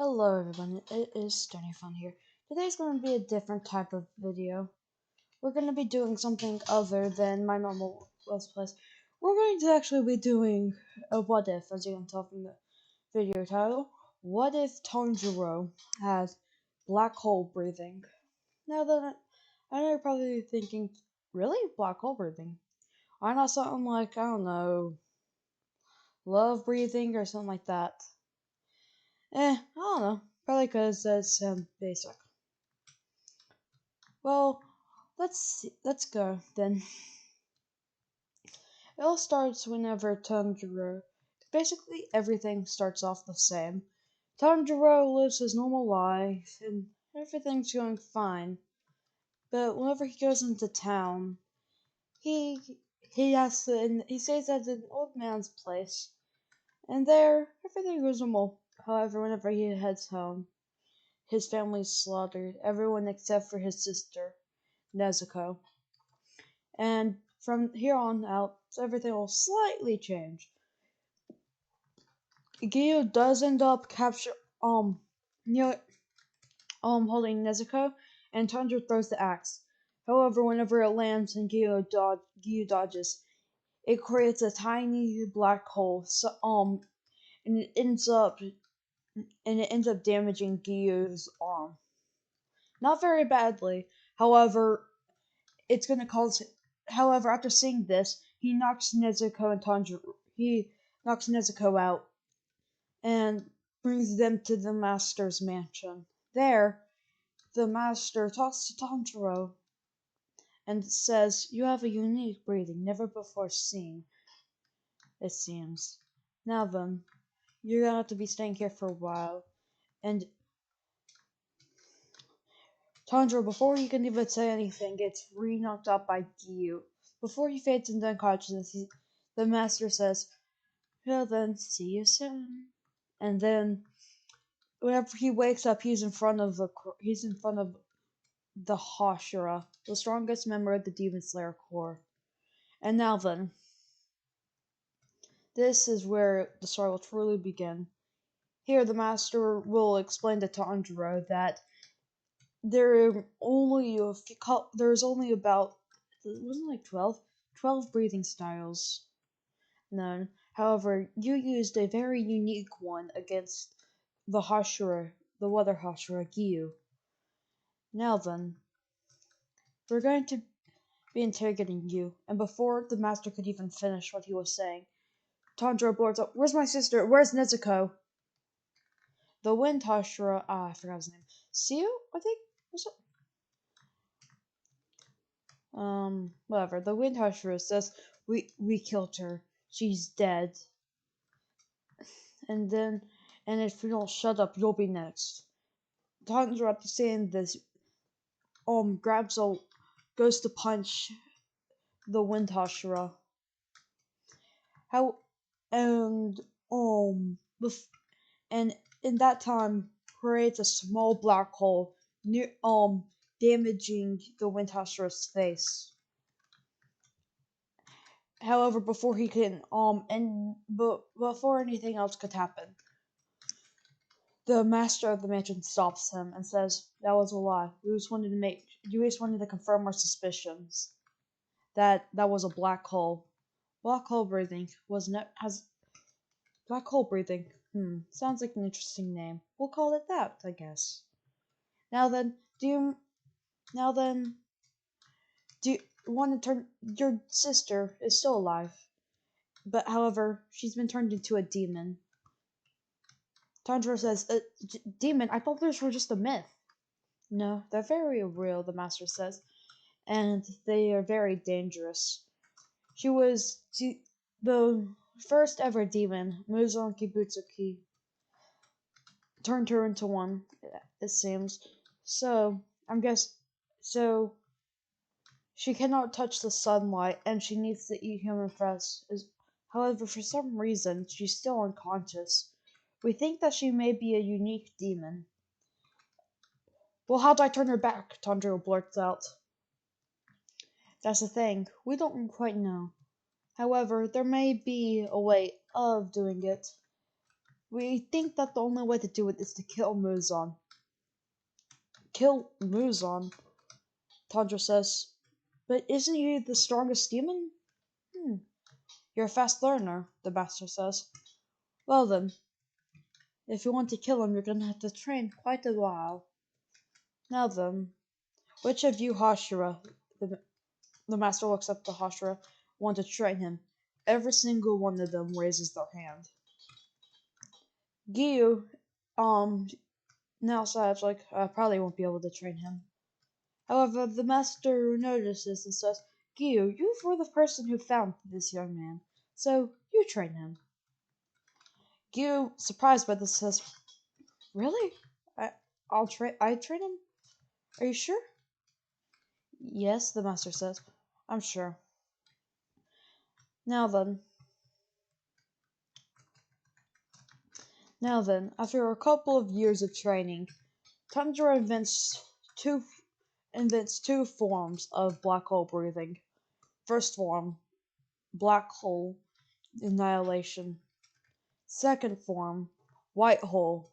Hello everyone, it is Stony Fun here. Today's going to be a different type of video. We're going to be doing something other than my normal Let's Plays. We're going to actually be doing a what if, as you can tell from the video title. What if Tanjiro had black hole breathing? Now that I know you're probably thinking, really? Black hole breathing? Why not something like, I don't know, love breathing or something like that? I don't know. Probably because that's basic. Well, let's go then. It all starts whenever Tanjiro. Basically, everything starts off the same. Tanjiro lives his normal life, and everything's going fine. But whenever he goes into town, he he has to, and he stays at an old man's place, and there everything goes normal. However, whenever he heads home, his family's slaughtered, everyone except for his sister, Nezuko. And from here on out, everything will slightly change. Gyu does end up near holding Nezuko, and Tundra throws the axe. However, whenever it lands and Gyu dodges, it creates a tiny black hole. And it ends up damaging Gyu's arm. Not very badly. However, it's gonna cause. However, after seeing this, he knocks Nezuko out and brings them to the master's mansion. There, the master talks to Tanjiro and says, "You have a unique breathing, never before seen, it seems. Now then, you're gonna have to be staying here for a while." And Tanjiro, before he can even say anything, gets re-knocked out by Gyu. Before he fades into unconsciousness, the master says, "Well then, see you soon." And then, whenever he wakes up, he's in front of the Hashira, the strongest member of the Demon Slayer Corps. And now then, this is where the story will truly begin. Here, the master will explain to Tanjiro that there's only about, it wasn't like 12 breathing styles known. However, you used a very unique one against the Hashira, the Weather Hashira Gyu. Now then, we're going to be interrogating you. And before the master could even finish what he was saying, Tanjiro blurts out, "Where's my sister? Where's Nezuko?" The Wind Hashira, I forgot his name. Seo, I think? Was it? Whatever. The Wind Hashira says, we killed her. She's dead. And if you don't shut up, you'll be next. Tanjiro, after saying this, grabs goes to punch the Wind Hashira. How, and, and in that time creates a small black hole near damaging the Wind Hashira's face. However, before he can before anything else could happen, the master of the mansion stops him and says, "That was a lie. You just wanted to confirm our suspicions that was a black hole. Black hole breathing has black hole breathing. Sounds like an interesting name. We'll call it that, I guess. Now then, now then, do you want to turn? Your sister is still alive, but however, she's been turned into a demon." Tanjiro says, "Demon? I thought those were just a myth." "No, they're very real," the master says, "and they are very dangerous. The first ever demon, Muzan Kibutsuki, turned her into one, it seems. So, so she cannot touch the sunlight, and she needs to eat human flesh. However, for some reason, she's still unconscious. We think that she may be a unique demon." "Well, how do I turn her back?" Tanjiro blurts out. "That's the thing. We don't quite know. However, there may be a way of doing it. We think that the only way to do it is to kill Muzan. Kill Muzan, Tanjiro says. But isn't he the strongest demon? Hmm. You're a fast learner, the master says. Well then, if you want to kill him, you're gonna have to train quite a while. Now then, which of you Hashira, the master looks up to Hashira, want to train him? Every single one of them raises their hand. Gyu, now says like, I probably won't be able to train him. However, the master notices and says, Gyu, you were the person who found this young man, so you train him. Gyu, surprised by this, says, Really? I, I train him? Are you sure? Yes, the master says. I'm sure. Now then. Now then, after a couple of years of training, Tanjiro two invents two forms of black hole breathing. First form, black hole annihilation. Second form, white hole.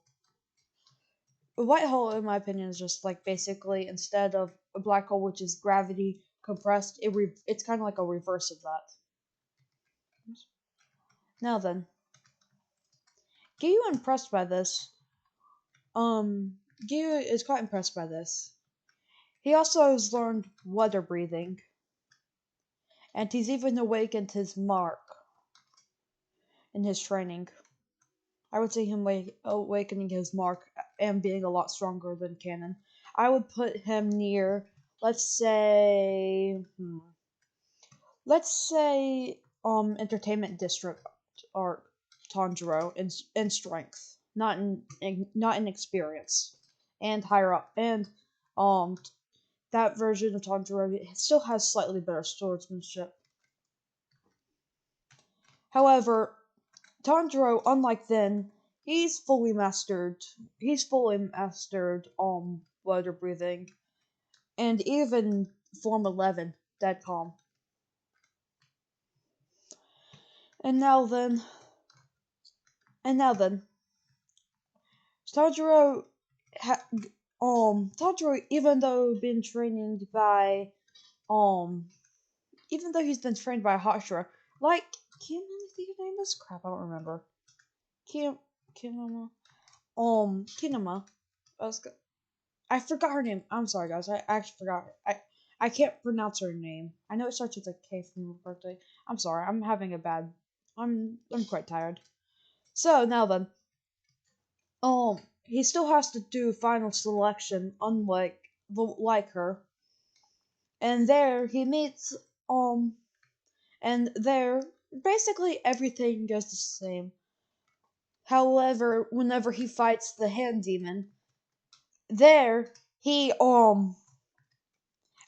A white hole, in my opinion, is just like basically instead of a black hole, which is gravity compressed, it's kind of like a reverse of that. Now then, Gyu impressed by this. Gyu is quite impressed by this. He also has learned water breathing, and he's even awakened his mark in his training. I would say him awakening his mark and being a lot stronger than Canon. I would put him near, let's say, Entertainment District or Tanjiro in strength, not in experience, and higher up. And um, that version of Tanjiro still has slightly better swordsmanship. However, Tanjiro, unlike then, He's fully mastered water breathing, and even Form 11, Dead Calm. And now then, and now then, Tanjiro, Tanjiro, even though he's been trained by Hashira, like Kim, I think her name is crap. I don't remember. Kinema. Kinema. I forgot her name. I'm sorry, guys. I actually forgot her. I can't pronounce her name. I know it starts with a K from her birthday. I'm sorry. I'm having a bad. I'm quite tired. So now then, he still has to do final selection, like her. And there he meets and there basically everything goes the same. However, whenever he fights the hand demon, there he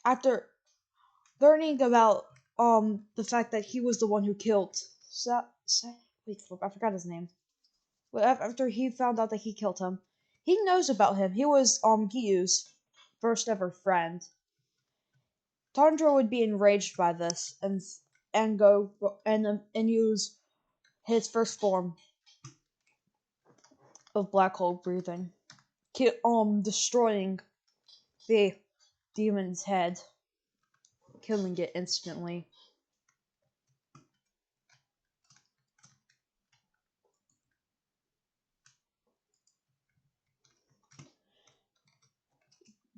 after learning about the fact that he was the one who killed wait, I forgot his name. After he found out that he killed him, he knows about him. He was Gyu's first ever friend. Tanjiro would be enraged by this and go and use his first form of black hole breathing, destroying the demon's head, killing it instantly.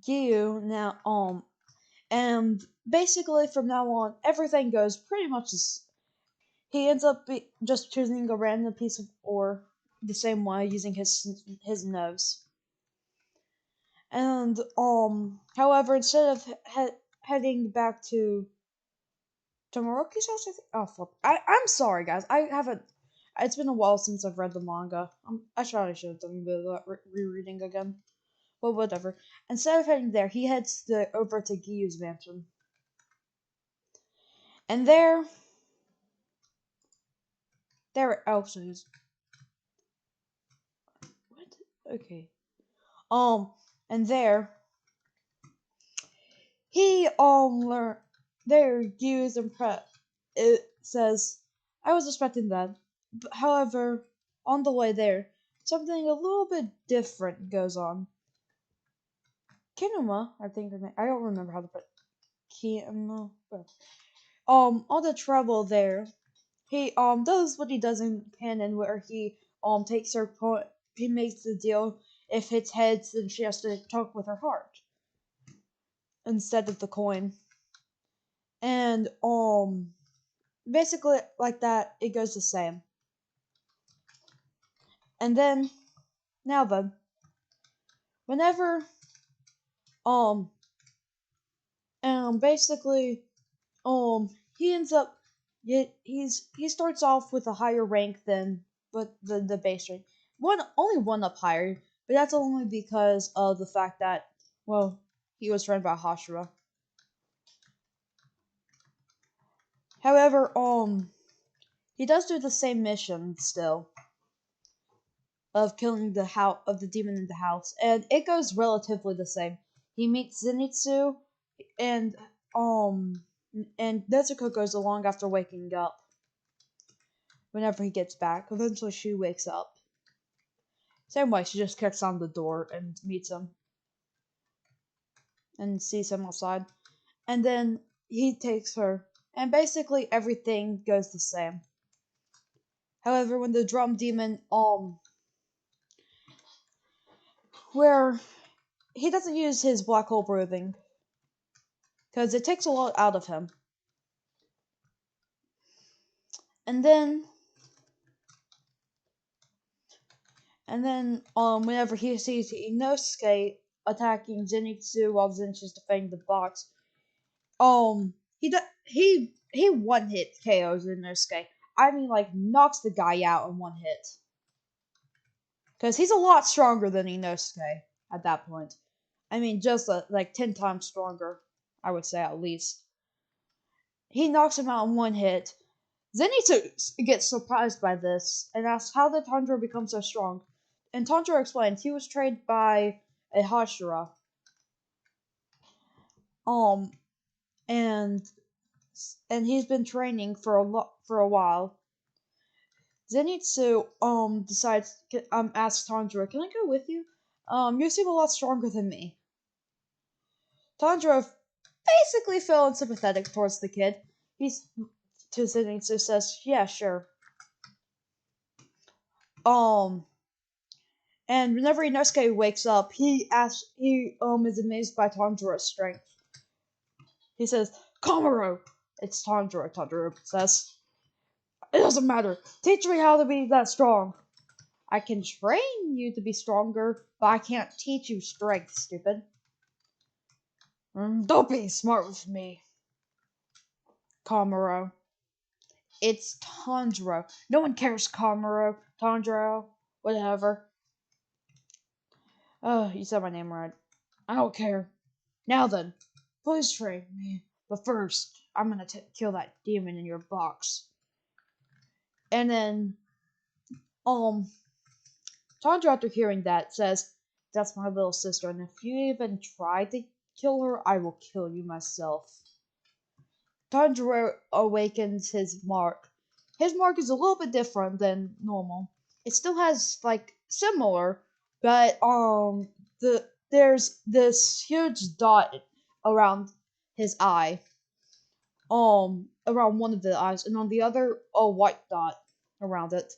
Gyu now and basically from now on everything goes pretty much as he ends up just choosing a random piece of ore the same way using his nose. And however, instead of heading back to Tamaroki's house, I think. Oh, flip. I'm sorry, guys. I haven't. It's been a while since I've read the manga. I probably should have done a bit of that rereading again. Well, whatever. Instead of heading there, he heads over to Gyu's mansion. And oh, so he's, what? Okay. And he, learn, there, Gyu's impressed. It says, I was expecting that. But, however, on the way there, something a little bit different goes on. Kinuma, I think her name, I don't remember how to put Kinuma, but on the trouble there, he does what he does in canon, where he takes her point. He makes the deal. If it's heads, then she has to talk with her heart instead of the coin. And basically like that, it goes the same. And then now then, whenever um basically he ends up he starts off with a higher rank than but the base rank. Only one up higher, but that's only because of the fact that well he was trained by Hashira. However, he does do the same mission still of killing the house of the demon in the house, and it goes relatively the same. He meets Zenitsu, and um and Nezuko goes along after waking up. Whenever he gets back, eventually she wakes up. Same way, she just kicks on the door and meets him and sees him outside, and then he takes her, and basically everything goes the same. However, when the drum demon where he doesn't use his black hole breathing because it takes a lot out of him. And then whenever he sees Inosuke attacking Zenitsu while Zenitsu's defending the box, he one hit KOs Inosuke. I mean, like knocks the guy out in one hit. Because he's a lot stronger than Inosuke at that point. I mean, just like 10 times stronger, I would say at least. He knocks him out in one hit. Zenitsu gets surprised by this and asks how did Tanjiro become so strong. And Tanjiro explains he was trained by a Hashira. Um, and he's been training for a while. Zenitsu decides asks Tanjiro, "Can I go with you? You seem a lot stronger than me." Tanjiro basically feeling sympathetic towards the kid. He's to Zenitsu says, "Yeah, sure." Um, and whenever Inosuke wakes up, he is amazed by Tanjiro's strength. He says, "Komuro!" It's Tanjiro. Tanjiro says, "It doesn't matter. Teach me how to be that strong." "I can train you to be stronger, but I can't teach you strength, stupid." "Don't be smart with me, Komuro." "It's Tanjiro. No one cares, Komuro. Tanjiro. Whatever." "Oh, you said my name right. I don't care. Now then, please train me. But first, I'm gonna kill that demon in your box." And then, um, Tanjiro, after hearing that, says, "That's my little sister, and if you even try to kill her, I will kill you myself." Tanjiro awakens his mark. His mark is a little bit different than normal. It still has like similar, but there's this huge dot around his eye, around one of the eyes, and on the other a white dot around it,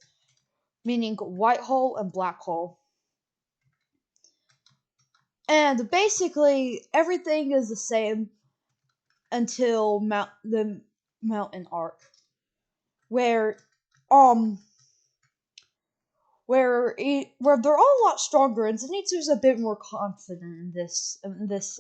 meaning white hole and black hole. And basically everything is the same until the mountain arc, where um where they're all a lot stronger, and Zenitsu's a bit more confident in this,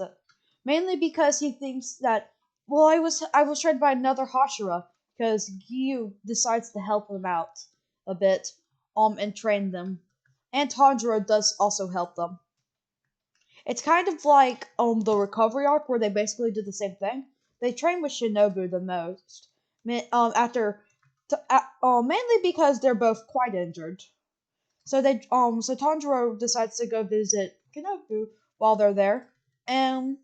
mainly because he thinks that well I was trained by another Hashira because Gyu decides to help him out a bit and train them, and Tanjiro does also help them. It's kind of like the recovery arc where they basically did the same thing. They train with Shinobu the most, after mainly because they're both quite injured. So Tanjiro decides to go visit Shinobu while they're there, and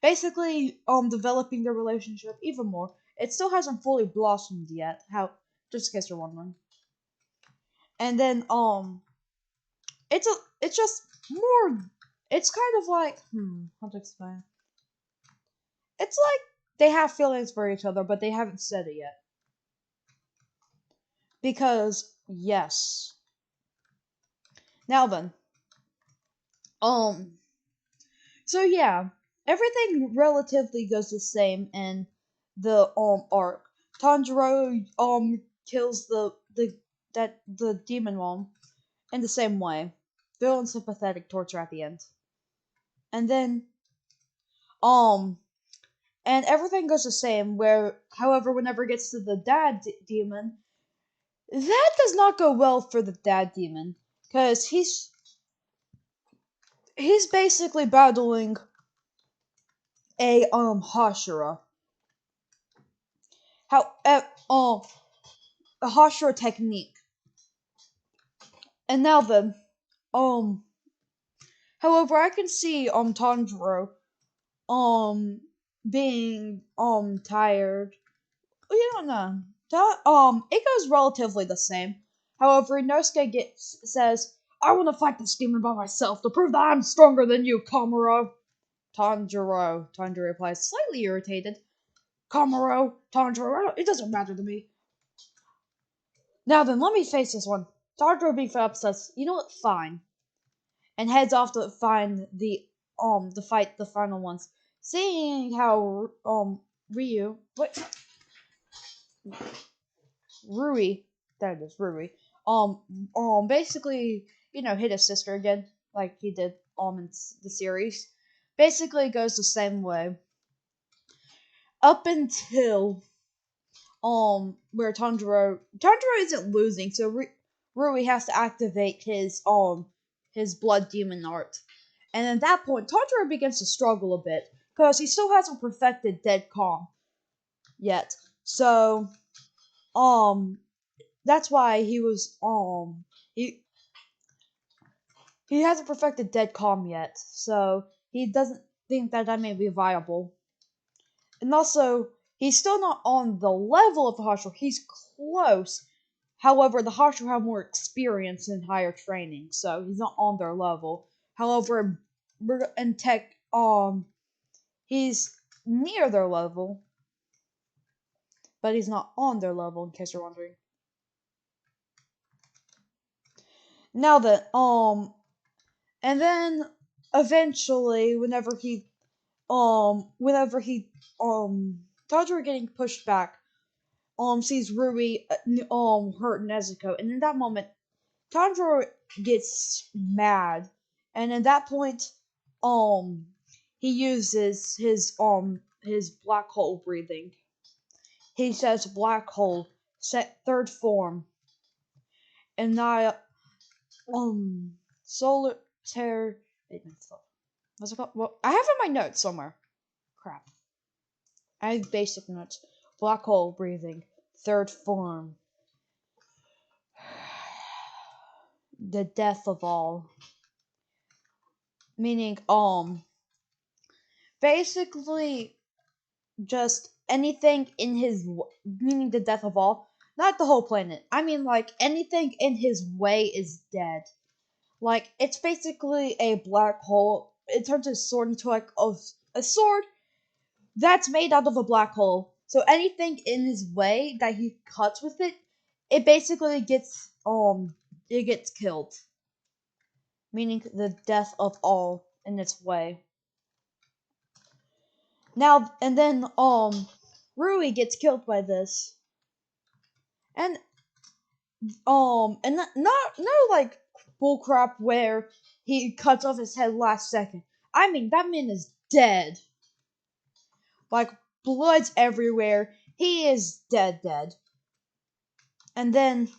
basically developing their relationship even more. It still hasn't fully blossomed yet. How just in case you're wondering. And then it's just more. It's kind of like how to explain. It's like they have feelings for each other, but they haven't said it yet. Because yes. Now then, um, so yeah, everything relatively goes the same in the arc. Tanjiro kills the demon one in the same way, feeling sympathetic towards her at the end, and then um and everything goes the same. Where, however, whenever it gets to the dad demon, that does not go well for the dad demon because he's basically battling a Hashira. How a Hashira technique. And now then, um, however, I can see Tanjiro being tired. You don't know. It goes relatively the same. However, Inosuke says, "I want to fight this demon by myself to prove that I'm stronger than you, Komuro." Tanjiro replies, slightly irritated. Komuro, Tanjiro, it doesn't matter to me. Now then, let me face this one. Tanjiro being fed up says, "You know what? Fine," and heads off to find the final ones. Seeing how Ryu, what Rui, that is Rui, basically, hit his sister again, like he did in the series. Basically goes the same way. Up until where Tanjiro isn't losing, so Rui has to activate his blood demon art. And at that point, Tanjiro begins to struggle a bit, because he still hasn't perfected Dead Calm yet. So, that's why he he hasn't perfected Dead Calm yet. So he doesn't think that may be viable. And also, he's still not on the level of the Hashira. He's close. However, the Hashira have more experience and higher training, so he's not on their level. However, in tech, he's near their level, but he's not on their level. In case you're wondering. Now that and then eventually, whenever he Tanjiro getting pushed back, sees Rui hurt Nezuko, and in that moment, Tanjiro gets mad, and at that point, he uses his black hole breathing. He says black hole, set third form, and I solar terror. What's it called? Well, I have it in my notes somewhere. Crap. I have basic notes. Black hole breathing, third form, the death of all. Meaning, basically just anything in his meaning the death of all, not the whole planet. I mean, like anything in his way is dead. Like it's basically a black hole. It turns his sword into like a sword that's made out of a black hole. So anything in his way that he cuts with it, it basically gets killed. Meaning the death of all in its way. Now and then Rui gets killed by this. And no like bullcrap where he cuts off his head last second. I mean that man is dead. Like blood's everywhere. He is dead. And then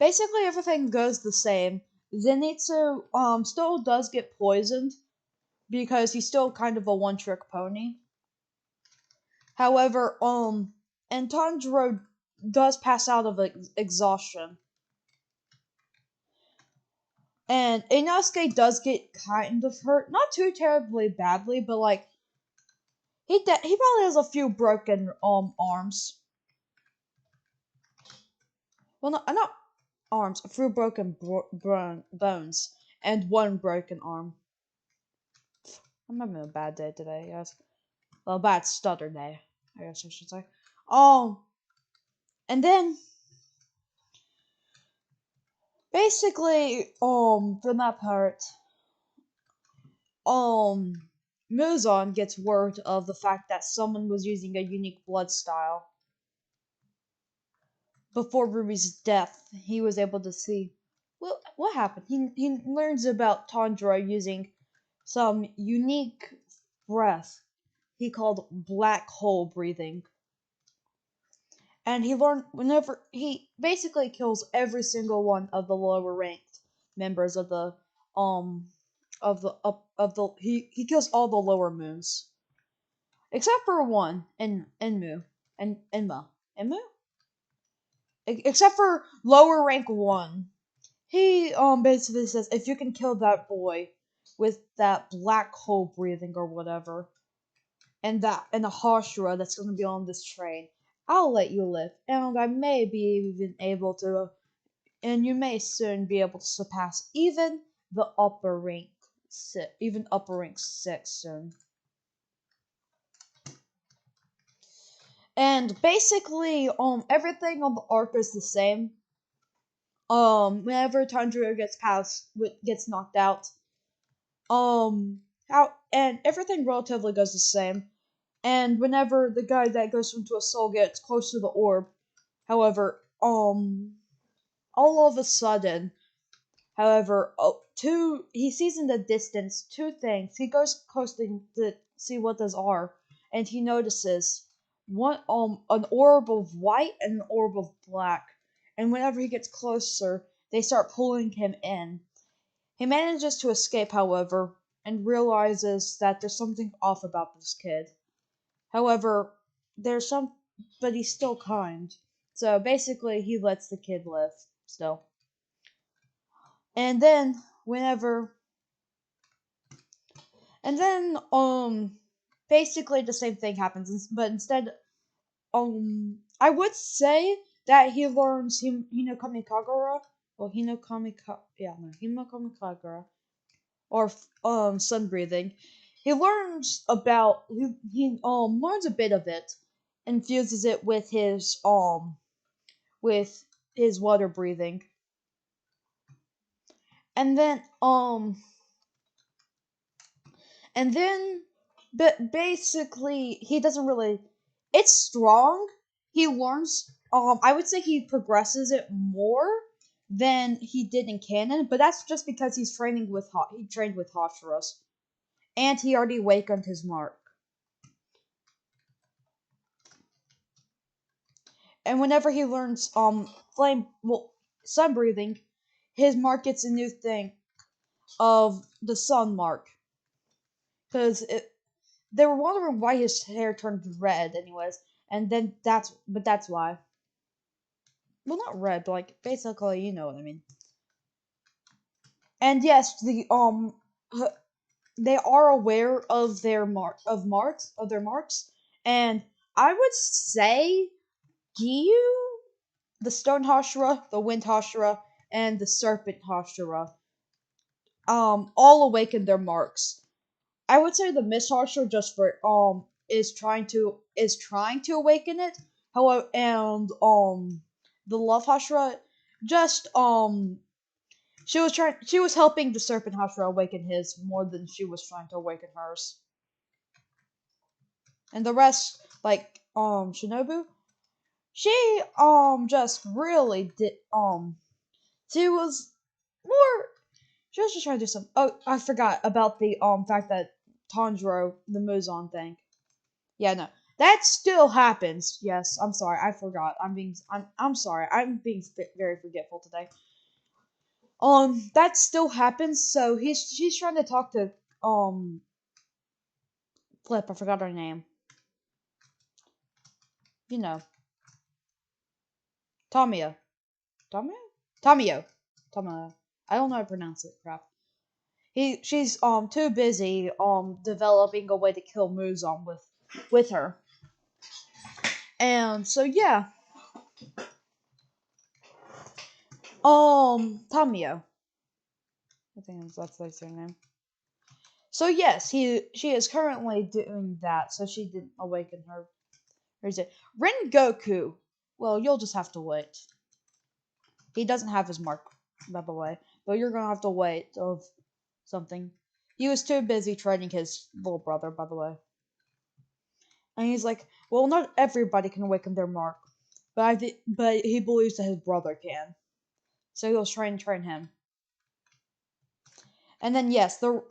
basically everything goes the same. Zenitsu still does get poisoned because he's still kind of a one-trick pony. However, and Tanjiro does pass out of exhaustion. And Inosuke does get kind of hurt, not too terribly badly, but like he probably has a few broken arms. Well, not arms, through broken bones and one broken arm. I'm having a bad day today, guys. Well, a bad stutter day, I guess I should say. Um, and then basically, from that part, um, Muzan gets word of the fact that someone was using a unique blood style. Before Ruby's death, he was able to see what happened. He learns about Tanjiro using some unique breath he called black hole breathing. And he learned whenever he basically kills every single one of the lower ranked members of the he kills all the lower moons except for one in Enmu and Enmu except for lower rank one. He basically says if you can kill that boy with that black hole breathing or whatever, and the Hashira that's gonna be on this train, I'll let you live, and I may be even able to, and you may soon be able to surpass even the upper rank even upper rank 6 soon. And basically, everything on the arc is the same. Whenever Tanjiro gets knocked out, how and everything relatively goes the same. And whenever the guy that goes into a soul gets close to the orb, however, all of a sudden, however, he sees in the distance two things. He goes close to see what those are, and he notices an orb of white and an orb of black. And whenever he gets closer, they start pulling him in. He manages to escape, however, and realizes that there's something off about this kid. However, but he's still kind. So basically, he lets the kid live still. And then, whenever, and then, basically the same thing happens, but instead, I would say that he learns Hinokami Kagura, or Hinokami Kagura, or sun breathing. He learns about he learns a bit of it, infuses it with his water breathing, and then and then but basically he doesn't really. It's strong. He learns. I would say he progresses it more than he did in canon, but that's just because he trained with Hashiras, and he already awakened his mark. And whenever he learns sun breathing, his mark gets a new thing of the sun mark, because they were wondering why his hair turned red, anyways, and then that's why. Well, not red, but like basically, you know what I mean. And yes, they are aware of their marks, and I would say Giyu, the Stone Hashira, the Wind Hashira, and the Serpent Hashira, all awaken their marks. I would say the Mist Hashira just for is trying to awaken it. However, and the Love Hashira just she was helping the Serpent Hashira awaken his more than she was trying to awaken hers. And the rest, like Shinobu, she just really did she was more she was just trying to do some. Oh, I forgot about the fact that Tanjiro the Muzan thing. Yeah, no, that still happens. Yes, I'm sorry, I forgot. I'm sorry. I'm being very forgetful today. That still happens. So she's trying to talk to Flip. I forgot her name. You know, Tamio. Tamio. Tamio. Tamio. I don't know how to pronounce it. Crap. She's too busy developing a way to kill Muzan with her. And so yeah. Tamio. I think that's her name. So yes, she is currently doing that, so she didn't awaken her. Or is it Rengoku? Well, you'll just have to wait. He doesn't have his mark, by the way, but you're gonna have to wait of something. He was too busy training his little brother, by the way. And he's like, well, not everybody can awaken their mark, but but he believes that his brother can. So he'll train him. And then yes, the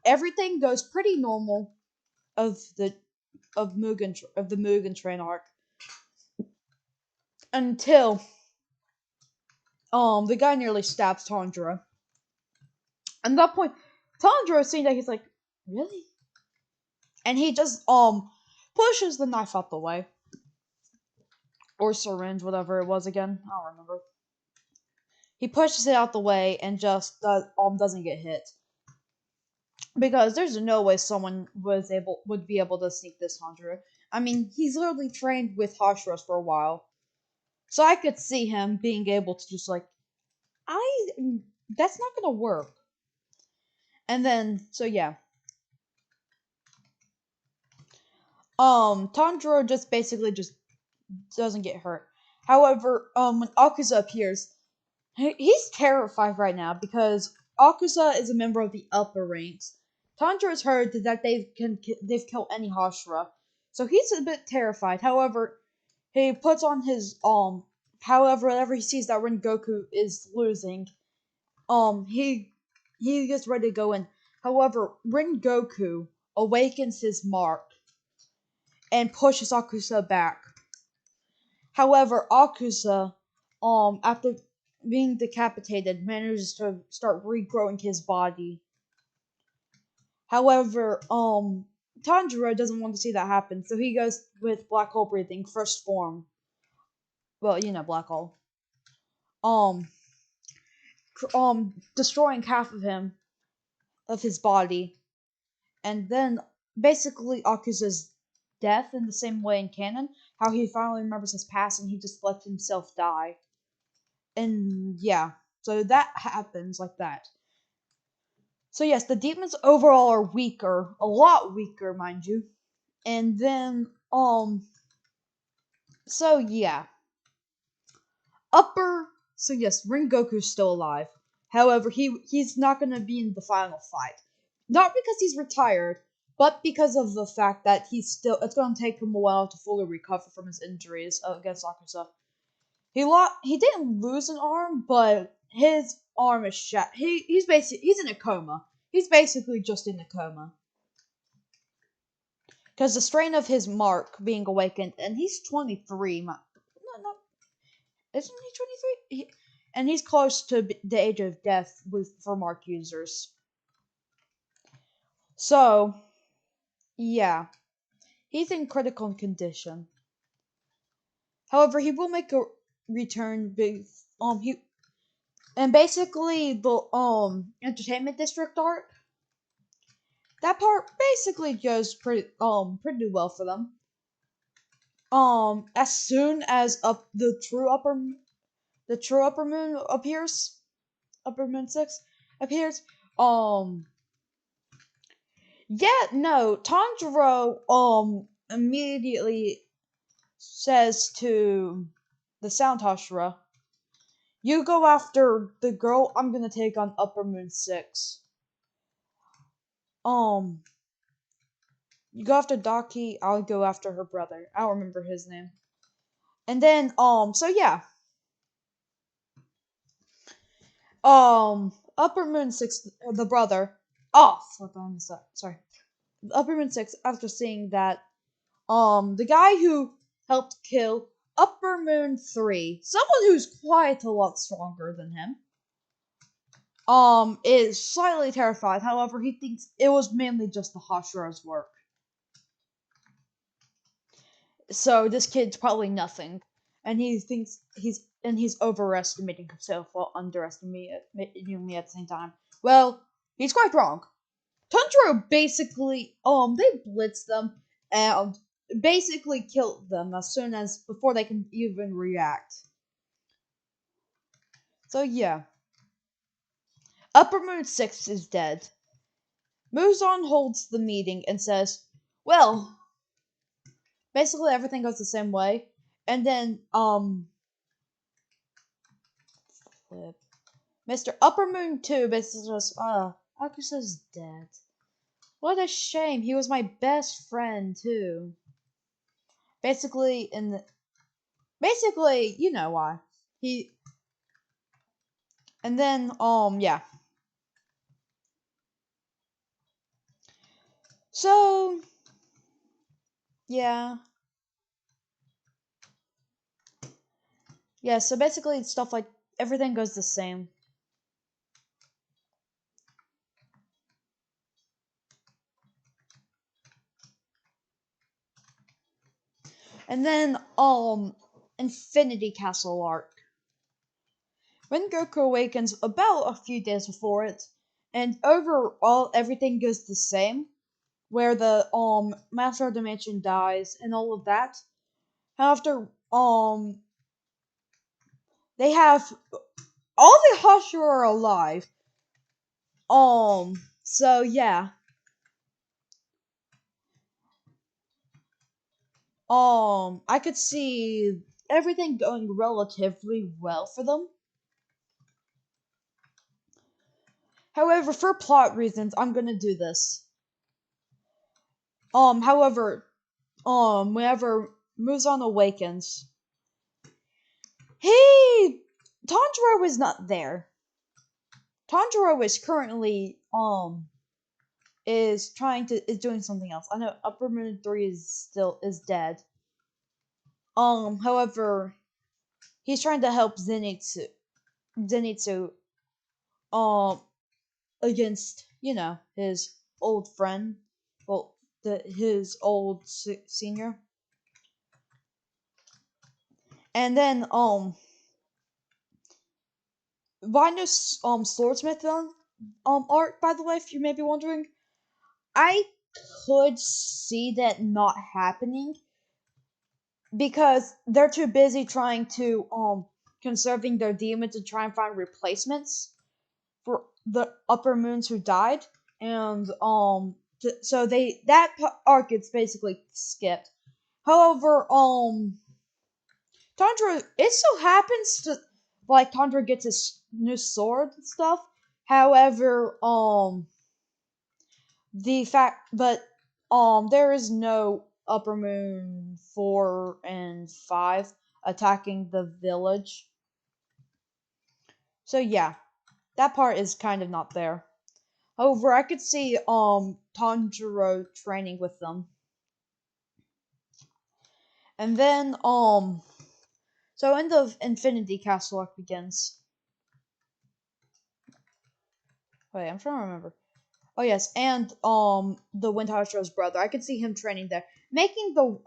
everything goes pretty normal of the Mugen Train arc until the guy nearly stabs Tanjiro. And at that point, Tanjiro seeing that he's like, really? And he just pushes the knife out the way. Or syringe, whatever it was again. I don't remember. He pushes it out the way and just doesn't get hit. Because there's no way someone would be able to sneak this Tanjiro. I mean, he's literally trained with Hashiras for a while. So I could see him being able to just like, I that's not gonna work. And then so yeah. Tanjiro just basically just doesn't get hurt. However, when Akusa appears, he's terrified right now because Akusa is a member of the upper ranks. Tanjiro has heard that they've killed any Hashira, so he's a bit terrified. However, he puts on his However, whenever he sees that Rengoku is losing, he gets ready to go in. However, Rengoku awakens his mark and pushes Akusa back. However, Akusa, after being decapitated, manages to start regrowing his body. However, Tanjiro doesn't want to see that happen, so he goes with black hole breathing, first form. Well, you know, black hole. Um, destroying half of his body, and then basically Akusa's death in the same way in canon, how he finally remembers his past and he just lets himself die. And yeah, so that happens like that. So yes, the demons overall are weaker, a lot weaker, mind you. And then so yeah. Upper so yes, Rengoku's still alive. However, he's not gonna be in the final fight. Not because he's retired, but because of the fact that it's gonna take him a while to fully recover from his injuries against Akusa. He didn't lose an arm, but his arm is shot. He's in a coma. He's basically just in a coma. Because the strain of his mark being awakened, and he's 23. No, no, isn't he 23? And he's close to the age of death for mark users. So, yeah, he's in critical condition. However, he will make a return. He and basically the entertainment district arc. That part basically goes pretty well for them. As soon as the true upper moon appears, upper moon 6 appears, yeah, no, Tanjiro immediately says to the Sound Hashira, "You go after the girl. I'm gonna take on Upper Moon 6. Um, you go after Daki. I'll go after her brother. I don't remember his name. And then so yeah, Upper Moon 6, the brother. Oh, flip on this up. Sorry, Upper Moon 6. After seeing that, the guy who helped kill Upper Moon 3, someone who's quite a lot stronger than him, is slightly terrified. However, he thinks it was mainly just the Hashira's work. So this kid's probably nothing, and he thinks he's overestimating himself while underestimating me at the same time. Well, he's quite wrong. Tanjiro basically they blitzed them and basically killed them as soon as before they can even react. So yeah, Upper Moon 6 is dead. Muzan holds the meeting and says, well, basically everything goes the same way. And then, Mr. Upper Moon 2 basically says, Akusa's dead. What a shame. He was my best friend, too. Basically, basically, you know why. He, and then, yeah. So, yeah. Yeah, so basically, it's stuff like everything goes the same. And then, Infinity Castle arc. When Goku awakens about a few days before it, and overall everything goes the same, where the Master Dimension dies and all of that. After they have all the Hashira are alive. So yeah. I could see everything going relatively well for them. However, for plot reasons, I'm gonna do this. However, whenever Muzan awakens, he Tanjiro was not there. Tanjiro is currently is doing something else. I know Upper Moon 3 is dead. However, he's trying to help Zenitsu um against, his old friend, well, his old senior. And then Rhino's swordsmith art, by the way, if you may be wondering, I could see that not happening because they're too busy trying to conserving their demons and try and find replacements for the upper moons who died, and so arc gets basically skipped. However, Tundra, it so happens to like Tundra gets his new sword and stuff. However, there is no Upper Moon 4 and 5 attacking the village. So yeah, that part is kind of not there. However, I could see Tanjiro training with them. And then so in the Infinity Castle arc begins. Wait, I'm trying to remember. Oh yes, and the Windhashiro's brother. I could see him training there. Making the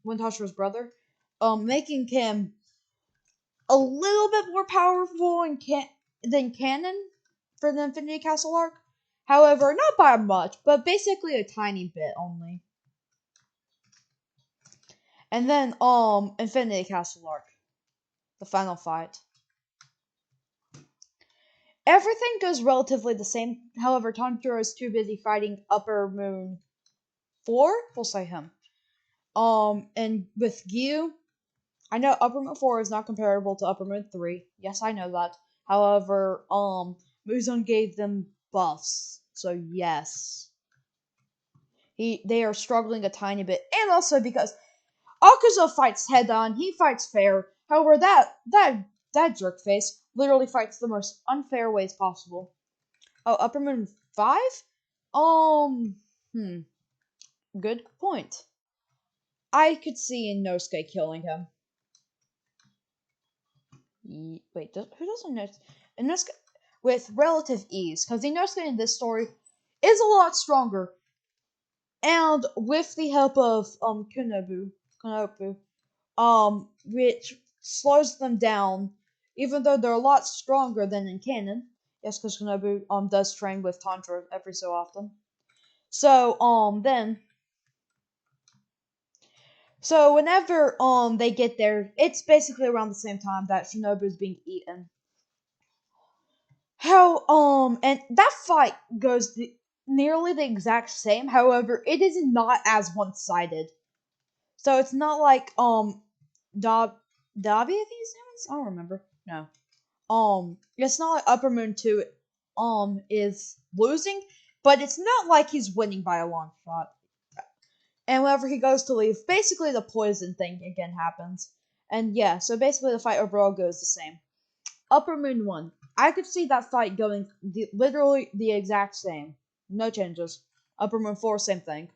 Windhashiro's brother making him a little bit more powerful than canon for the Infinity Castle arc. However, not by much, but basically a tiny bit only. And then Infinity Castle arc, the final fight. Everything goes relatively the same. However, Tanjiro is too busy fighting Upper Moon 4. We'll say him. And with Gyu, I know Upper Moon 4 is not comparable to Upper Moon 3. Yes, I know that. However, Muzan gave them buffs. So yes. They are struggling a tiny bit. And also because Akuza fights head on, he fights fair. However, that jerk face literally fights the most unfair ways possible. Oh, Upper Moon 5? Um, hmm. Good point. I could see Inosuke killing him. Wait, who doesn't know? Inosuke with relative ease, because Inosuke in this story is a lot stronger, and with the help of Konobu, which slows them down, even though they're a lot stronger than in canon. Yes, because Konobu does train with Tanjiro every so often. So so whenever they get there, it's basically around the same time that Shinobu is being eaten. How and that fight goes nearly the exact same. However, it is not as one-sided. So it's not like Dobby, I think his name is. I don't remember. No. It's not like Upper Moon 2 is losing, but it's not like he's winning by a long shot. And whenever he goes to leave, basically the poison thing again happens. And yeah, so basically the fight overall goes the same. Upper Moon 1. I could see that fight going literally the exact same. No changes. Upper Moon 4, same thing.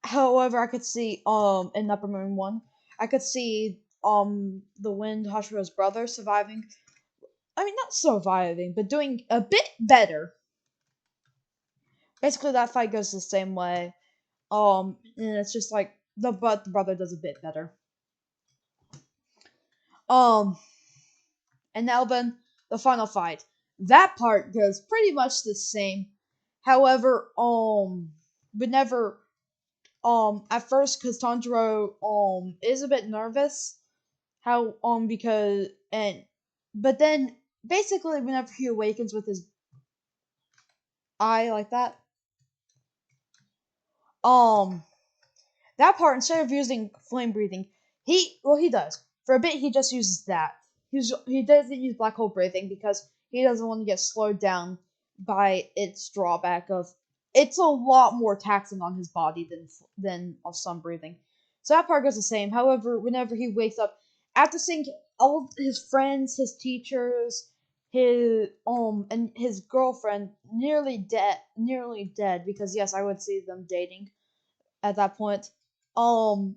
However, I could see in Upper Moon 1, I could see the Wind Hashiro's brother surviving. I mean, not surviving, but doing a bit better. Basically, that fight goes the same way. And it's just like the brother does a bit better. Um, and now then the final fight. That part goes pretty much the same. However, whenever at first, because Tanjiro is a bit nervous, how because and but then basically whenever he awakens with his eye like that, um that part, instead of using flame breathing, he does. For a bit he just uses that. He doesn't use black hole breathing because he doesn't want to get slowed down by its drawback of it's a lot more taxing on his body than sun breathing. So that part goes the same. However, whenever he wakes up after seeing all his friends, his teachers, his and his girlfriend nearly dead because yes, I would see them dating at that point, um,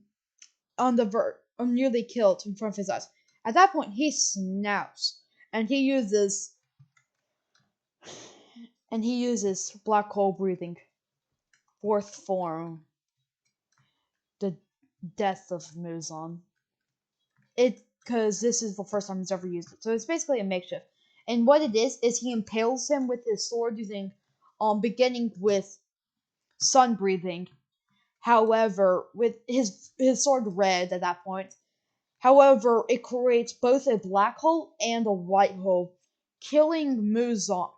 on the verge, nearly killed in front of his eyes. At that point, he snaps and he uses black hole breathing, fourth form, the death of Muzan. It because this is the first time he's ever used it, so it's basically a makeshift. And what it is he impales him with his sword using, beginning with sun breathing. However, with his sword red at that point. However, it creates both a black hole and a white hole, killing Muzan,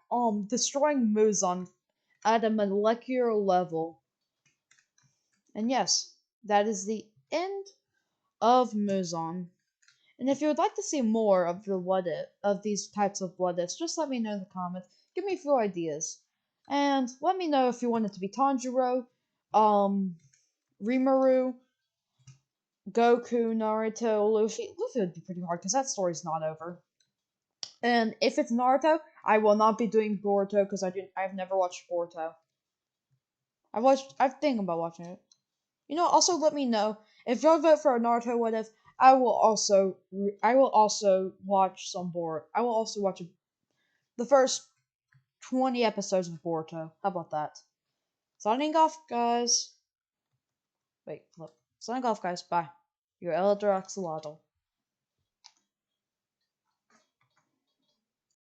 destroying Muzan at a molecular level. And yes, that is the end of Muzan. And if you would like to see more of the of these types of what ifs, just let me know in the comments. Give me a few ideas. And let me know if you want it to be Tanjiro, Rimuru, Goku, Naruto, Luffy. Luffy would be pretty hard because that story's not over. And if it's Naruto, I will not be doing Boruto because I've never watched Boruto. I've thinking about watching it. Also let me know if you'll vote for a Naruto what if. I will also watch some Boruto. I will also watch the first 20 episodes of Boruto. How about that? Signing off, guys. Wait, look. Signing off, guys. Bye. Your Elder Axolotl.